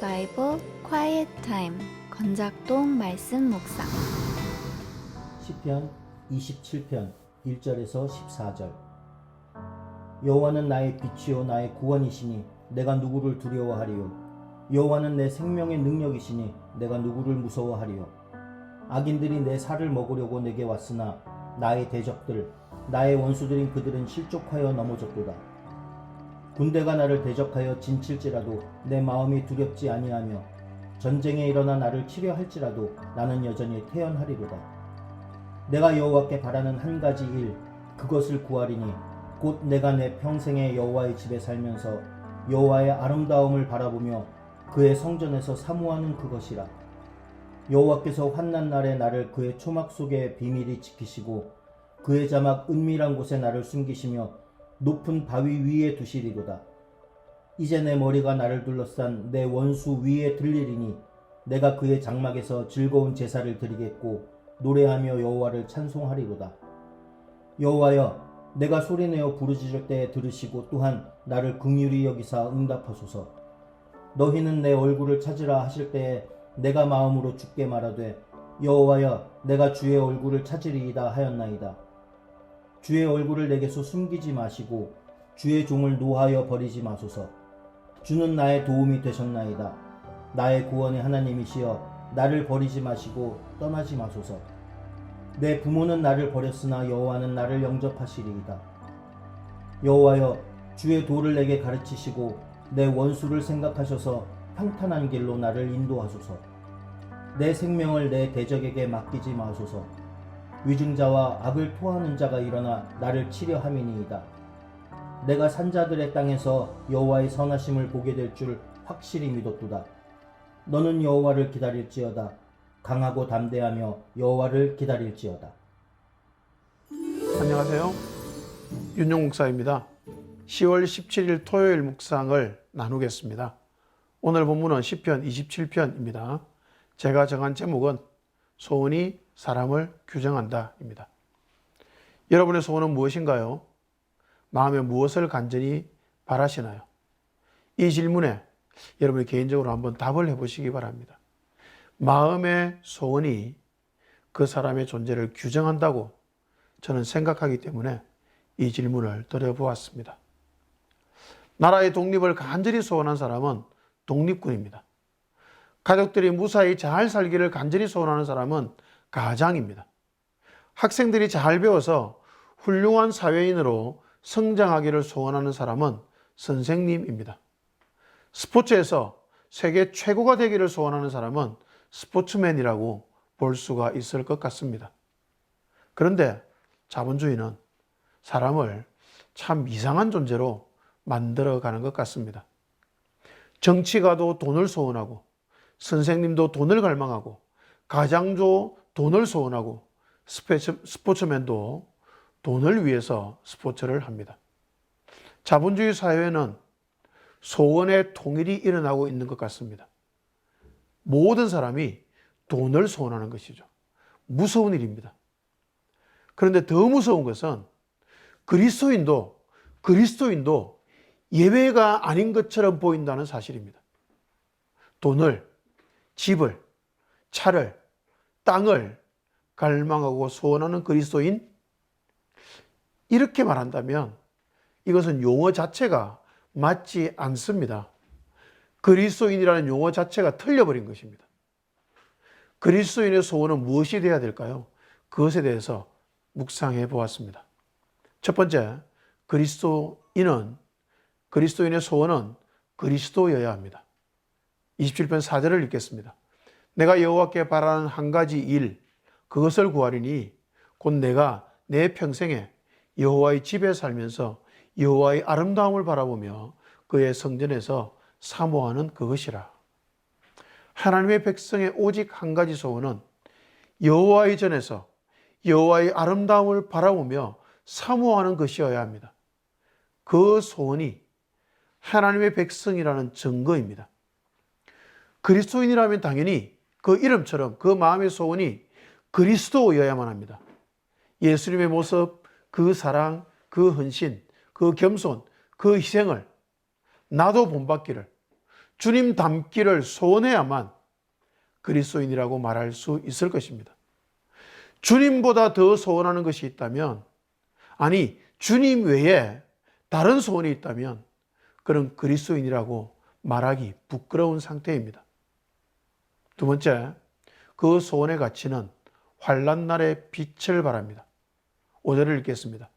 바이블 quiet time 건작동 말씀 묵상 시편 27편 1절에서 14절. 여호와는 나의 빛이요 나의 구원이시니 내가 누구를 두려워하리요. 여호와는 내 생명의 능력이시니 내가 누구를 무서워하리요. 악인들이 내 살을 먹으려고 내게 왔으나 나의 대적들 나의 원수들인 그들은 실족하여 넘어졌도다. 군대가 나를 대적하여 진칠지라도 내 마음이 두렵지 아니하며 전쟁에 일어나 나를 치려 할지라도 나는 여전히 태연하리로다. 내가 여호와께 바라는 한 가지 일 그것을 구하리니 곧 내가 내 평생에 여호와의 집에 살면서 여호와의 아름다움을 바라보며 그의 성전에서 사모하는 그것이라. 여호와께서 환난 날에 나를 그의 초막 속에 비밀히 지키시고 그의 자막 은밀한 곳에 나를 숨기시며 높은 바위 위에 두시리로다. 이제 내 머리가 나를 둘러싼 내 원수 위에 들리리니 내가 그의 장막에서 즐거운 제사를 드리겠고 노래하며 여호와를 찬송하리로다. 여호와여, 내가 소리내어 부르짖을 때에 들으시고 또한 나를 긍휼히 여기사 응답하소서. 너희는 내 얼굴을 찾으라 하실 때에 내가 마음으로 주께 말하되 여호와여, 내가 주의 얼굴을 찾으리이다 하였나이다. 주의 얼굴을 내게서 숨기지 마시고 주의 종을 노하여 버리지 마소서. 주는 나의 도움이 되셨나이다. 나의 구원의 하나님이시여, 나를 버리지 마시고 떠나지 마소서. 내 부모는 나를 버렸으나 여호와는 나를 영접하시리이다. 여호와여, 주의 도를 내게 가르치시고 내 원수를 생각하셔서 평탄한 길로 나를 인도하소서. 내 생명을 내 대적에게 맡기지 마소서. 위증자와 악을 토하는 자가 일어나 나를 치려 함이니이다. 내가 산자들의 땅에서 여호와의 선하심을 보게 될 줄 확실히 믿었도다. 너는 여호와를 기다릴지어다. 강하고 담대하며 여호와를 기다릴지어다. 안녕하세요. 윤용 목사입니다. 10월 17일 토요일 묵상을 나누겠습니다. 오늘 본문은 시편 27편입니다. 제가 정한 제목은 소원이 사람을 규정한다 입니다. 여러분의 소원은 무엇인가요? 마음에 무엇을 간절히 바라시나요? 이 질문에 여러분이 개인적으로 한번 답을 해보시기 바랍니다. 마음의 소원이 그 사람의 존재를 규정한다고 저는 생각하기 때문에 이 질문을 드려보았습니다. 나라의 독립을 간절히 소원한 사람은 독립군입니다. 가족들이 무사히 잘 살기를 간절히 소원하는 사람은 가장입니다. 학생들이 잘 배워서 훌륭한 사회인으로 성장하기를 소원하는 사람은 선생님입니다. 스포츠에서 세계 최고가 되기를 소원하는 사람은 스포츠맨이라고 볼 수가 있을 것 같습니다. 그런데 자본주의는 사람을 참 이상한 존재로 만들어가는 것 같습니다. 정치가도 돈을 소원하고 선생님도 돈을 갈망하고 가장도 돈을 소원하고 스포츠맨도 돈을 위해서 스포츠를 합니다. 자본주의 사회에는 소원의 통일이 일어나고 있는 것 같습니다. 모든 사람이 돈을 소원하는 것이죠. 무서운 일입니다. 그런데 더 무서운 것은 그리스도인도 예외가 아닌 것처럼 보인다는 사실입니다. 돈을, 집을, 차를, 땅을 갈망하고 소원하는 그리스도인? 이렇게 말한다면 이것은 용어 자체가 맞지 않습니다. 그리스도인이라는 용어 자체가 틀려버린 것입니다. 그리스도인의 소원은 무엇이 되어야 될까요? 그것에 대해서 묵상해 보았습니다. 첫 번째, 그리스도인의 소원은 그리스도여야 합니다. 27편 4절을 읽겠습니다. 내가 여호와께 바라는 한 가지 일 그것을 구하리니 곧 내가 내 평생에 여호와의 집에 살면서 여호와의 아름다움을 바라보며 그의 성전에서 사모하는 그것이라. 하나님의 백성의 오직 한 가지 소원은 여호와의 전에서 여호와의 아름다움을 바라보며 사모하는 것이어야 합니다. 그 소원이 하나님의 백성이라는 증거입니다. 그리스도인이라면 당연히 그 이름처럼 그 마음의 소원이 그리스도여야만 합니다. 예수님의 모습, 그 사랑, 그 헌신, 그 겸손, 그 희생을 나도 본받기를, 주님 닮기를 소원해야만 그리스도인이라고 말할 수 있을 것입니다. 주님보다 더 소원하는 것이 있다면, 아니 주님 외에 다른 소원이 있다면 그런 그리스도인이라고 말하기 부끄러운 상태입니다. 두 번째, 그 소원의 가치는 환난 날의 빛을 바랍니다. 5절을 읽겠습니다.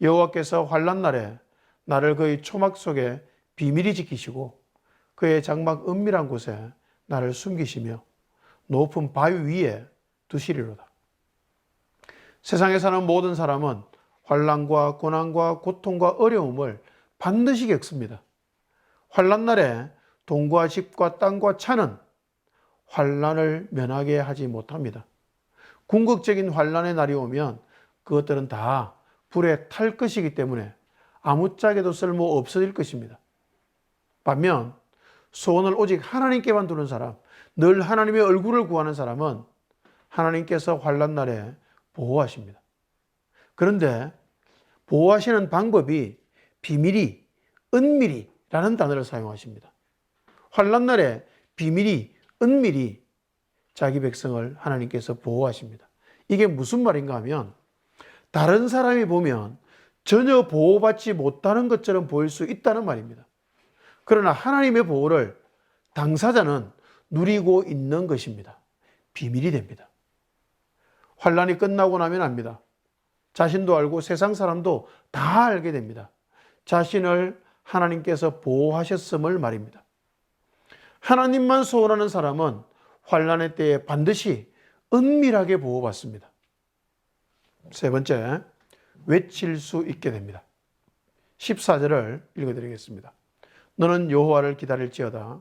여호와께서 환난 날에 나를 그의 초막 속에 비밀히 지키시고 그의 장막 은밀한 곳에 나를 숨기시며 높은 바위 위에 두시리로다. 세상에 사는 모든 사람은 환난과 고난과 고통과 어려움을 반드시 겪습니다. 환난 날에 돈과 집과 땅과 차는 환난을 면하게 하지 못합니다. 궁극적인 환난의 날이 오면 그것들은 다 불에 탈 것이기 때문에 아무짝에도 쓸모 없어질 것입니다. 반면 소원을 오직 하나님께만 두는 사람, 늘 하나님의 얼굴을 구하는 사람은 하나님께서 환난 날에 보호하십니다. 그런데 보호하시는 방법이 비밀이, 은밀히라는 단어를 사용하십니다. 환난 날에 비밀이, 은밀히 자기 백성을 하나님께서 보호하십니다. 이게 무슨 말인가 하면 다른 사람이 보면 전혀 보호받지 못하는 것처럼 보일 수 있다는 말입니다. 그러나 하나님의 보호를 당사자는 누리고 있는 것입니다. 비밀이 됩니다. 환난이 끝나고 나면 압니다. 자신도 알고 세상 사람도 다 알게 됩니다. 자신을 하나님께서 보호하셨음을 말입니다. 하나님만 소원하는 사람은 환난의 때에 반드시 은밀하게 보호받습니다. 세 번째, 외칠 수 있게 됩니다. 14절을 읽어드리겠습니다. 너는 여호와를 기다릴지어다.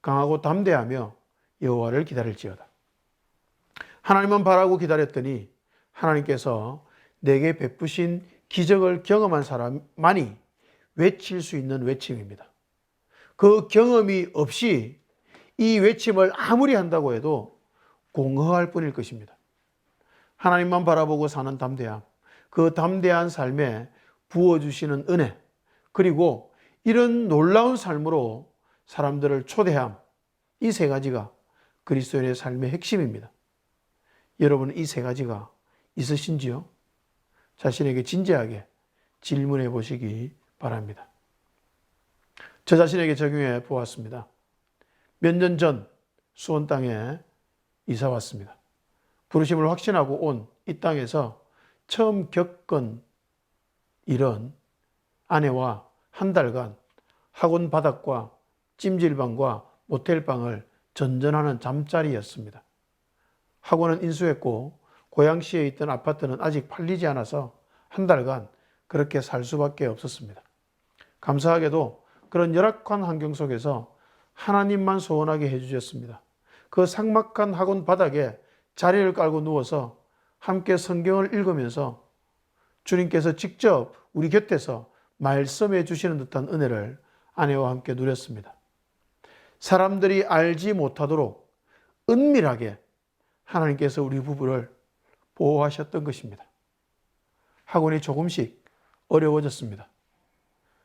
강하고 담대하며 여호와를 기다릴지어다. 하나님은 바라고 기다렸더니 하나님께서 내게 베푸신 기적을 경험한 사람만이 외칠 수 있는 외침입니다. 그 경험이 없이 이 외침을 아무리 한다고 해도 공허할 뿐일 것입니다. 하나님만 바라보고 사는 담대함, 그 담대한 삶에 부어주시는 은혜, 그리고 이런 놀라운 삶으로 사람들을 초대함, 이 세 가지가 그리스도인의 삶의 핵심입니다. 여러분, 이 세 가지가 있으신지요? 자신에게 진지하게 질문해 보시기 바랍니다. 저 자신에게 적용해 보았습니다. 몇 년 전 수원 땅에 이사 왔습니다. 부르심을 확신하고 온 이 땅에서 처음 겪은 일은 아내와 한 달간 학원 바닥과 찜질방과 모텔방을 전전하는 잠자리였습니다. 학원은 인수했고 고양시에 있던 아파트는 아직 팔리지 않아서 한 달간 그렇게 살 수밖에 없었습니다. 감사하게도 그런 열악한 환경 속에서 하나님만 소원하게 해주셨습니다. 그 삭막한 학원 바닥에 자리를 깔고 누워서 함께 성경을 읽으면서 주님께서 직접 우리 곁에서 말씀해 주시는 듯한 은혜를 아내와 함께 누렸습니다. 사람들이 알지 못하도록 은밀하게 하나님께서 우리 부부를 보호하셨던 것입니다. 학원이 조금씩 어려워졌습니다.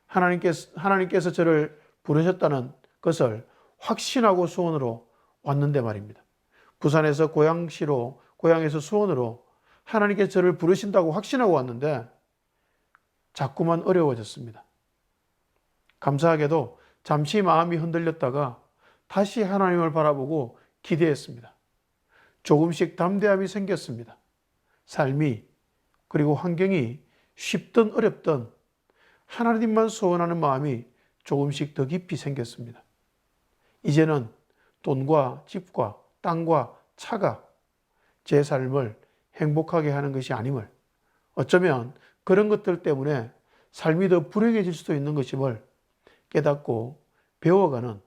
하나님께서 저를 부르셨다는 것을 확신하고 수원으로 왔는데 말입니다. 부산에서 고향에서 수원으로 하나님께서 저를 부르신다고 확신하고 왔는데 자꾸만 어려워졌습니다. 감사하게도 잠시 마음이 흔들렸다가 다시 하나님을 바라보고 기대했습니다. 조금씩 담대함이 생겼습니다. 삶이 그리고 환경이 쉽든 어렵든 하나님만 소원하는 마음이 조금씩 더 깊이 생겼습니다. 이제는 돈과 집과 땅과 차가 제 삶을 행복하게 하는 것이 아님을, 어쩌면 그런 것들 때문에 삶이 더 불행해질 수도 있는 것임을 깨닫고 배워가는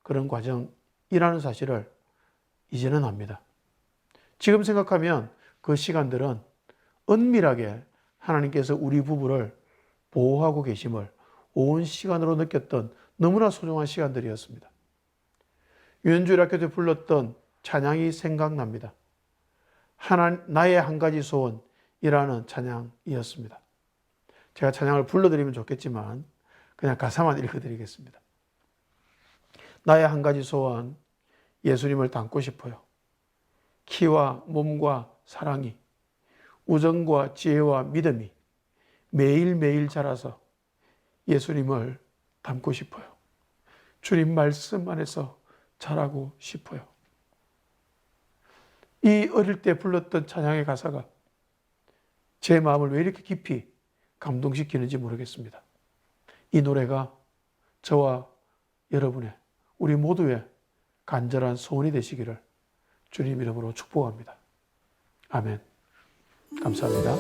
그런 과정이라는 사실을 이제는 압니다. 지금 생각하면 그 시간들은 은밀하게 하나님께서 우리 부부를 보호하고 계심을 온 시간으로 느꼈던 너무나 소중한 시간들이었습니다. 유연주일 학교 때 불렀던 찬양이 생각납니다. 나의 한 가지 소원이라는 찬양이었습니다. 제가 찬양을 불러드리면 좋겠지만 그냥 가사만 읽어드리겠습니다. 나의 한 가지 소원, 예수님을 닮고 싶어요. 키와 몸과 사랑이, 우정과 지혜와 믿음이 매일매일 자라서 예수님을 닮고 싶어요. 주님 말씀 안에서 자라고 싶어요. 이 어릴 때 불렀던 찬양의 가사가 제 마음을 왜 이렇게 깊이 감동시키는지 모르겠습니다. 이 노래가 저와 여러분의, 우리 모두의 간절한 소원이 되시기를 주님 이름으로 축복합니다. 아멘. 감사합니다.